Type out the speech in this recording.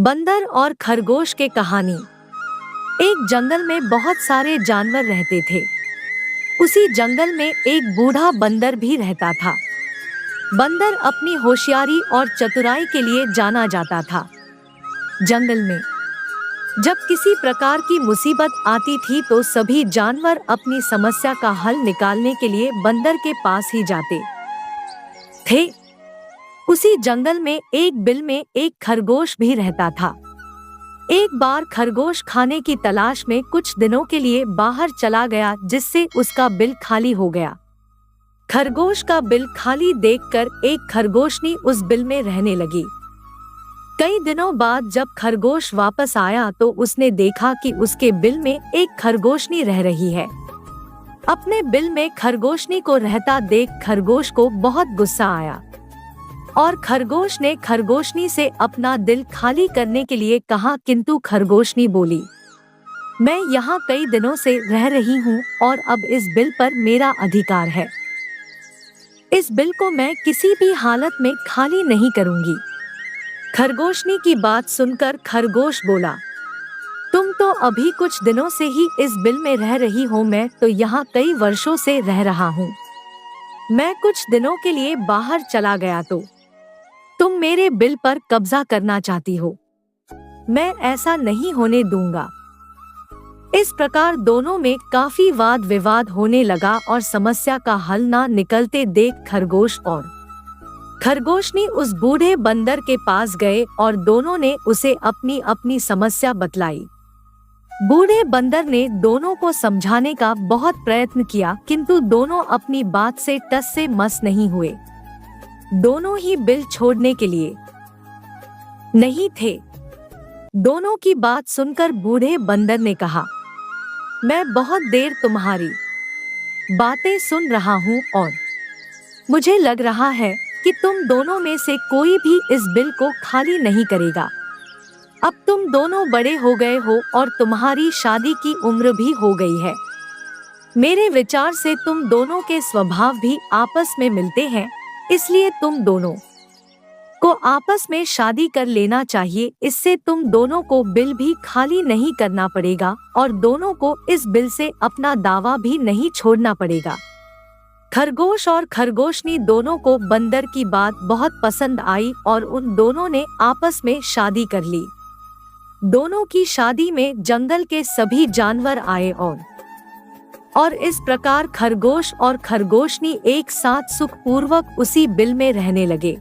बंदर और खरगोश के कहानी। एक जंगल में बहुत सारे जानवर रहते थे। उसी जंगल में एक बूढ़ा बंदर भी रहता था। बंदर अपनी होशियारी और चतुराई के लिए जाना जाता था। जंगल में जब किसी प्रकार की मुसीबत आती थी तो सभी जानवर अपनी समस्या का हल निकालने के लिए बंदर के पास ही जाते थे। उसी जंगल में एक बिल में एक खरगोश भी रहता था। एक बार खरगोश खाने की तलाश में कुछ दिनों के लिए बाहर चला गया, जिससे उसका बिल खाली हो गया। खरगोश का बिल खाली देखकर एक खरगोशनी उस बिल में रहने लगी। कई दिनों बाद जब खरगोश वापस आया तो उसने देखा कि उसके बिल में एक खरगोशनी रह रही है। अपने बिल में खरगोशनी को रहता देख खरगोश को बहुत गुस्सा आया और खरगोश ने खरगोशनी से अपना दिल खाली करने के लिए कहा, किंतु खरगोशनी बोली, मैं यहाँ कई दिनों से रह रही हूँ और अब इस बिल पर मेरा अधिकार है। इस बिल को मैं किसी भी हालत में खाली नहीं करूँगी। खरगोशनी की बात सुनकर खरगोश बोला, तुम तो अभी कुछ दिनों से ही इस बिल में रह रही हो, मैं तो यहाँ कई वर्षों से रह रहा हूँ। मैं कुछ दिनों के लिए बाहर चला गया तो तुम मेरे बिल पर कब्जा करना चाहती हो। मैं ऐसा नहीं होने दूंगा। इस प्रकार दोनों में काफी वाद विवाद होने लगा और समस्या का हल ना निकलते देख खरगोश और खरगोशनी उस बूढ़े बंदर के पास गए और दोनों ने उसे अपनी अपनी समस्या बतलाई। बूढ़े बंदर ने दोनों को समझाने का बहुत प्रयत्न किया, किंतु दोनों अपनी बात से टस से मस नहीं हुए। दोनों ही बिल छोड़ने के लिए नहीं थे। दोनों की बात सुनकर बूढ़े बंदर ने कहा, मैं बहुत देर तुम्हारी बातें सुन रहा हूँ और मुझे लग रहा है कि तुम दोनों में से कोई भी इस बिल को खाली नहीं करेगा। अब तुम दोनों बड़े हो गए हो और तुम्हारी शादी की उम्र भी हो गई है। मेरे विचार से तुम दोनों के स्वभाव भी आपस में मिलते हैं, इसलिए तुम दोनों को आपस में शादी कर लेना चाहिए। इससे तुम दोनों को बिल भी खाली नहीं करना पड़ेगा और दोनों को इस बिल से अपना दावा भी नहीं छोड़ना पड़ेगा। खरगोश और खरगोशनी दोनों को बंदर की बात बहुत पसंद आई और उन दोनों ने आपस में शादी कर ली। दोनों की शादी में जंगल के सभी जानवर आए और इस प्रकार खरगोश और खरगोशनी एक साथ सुखपूर्वक उसी बिल में रहने लगे।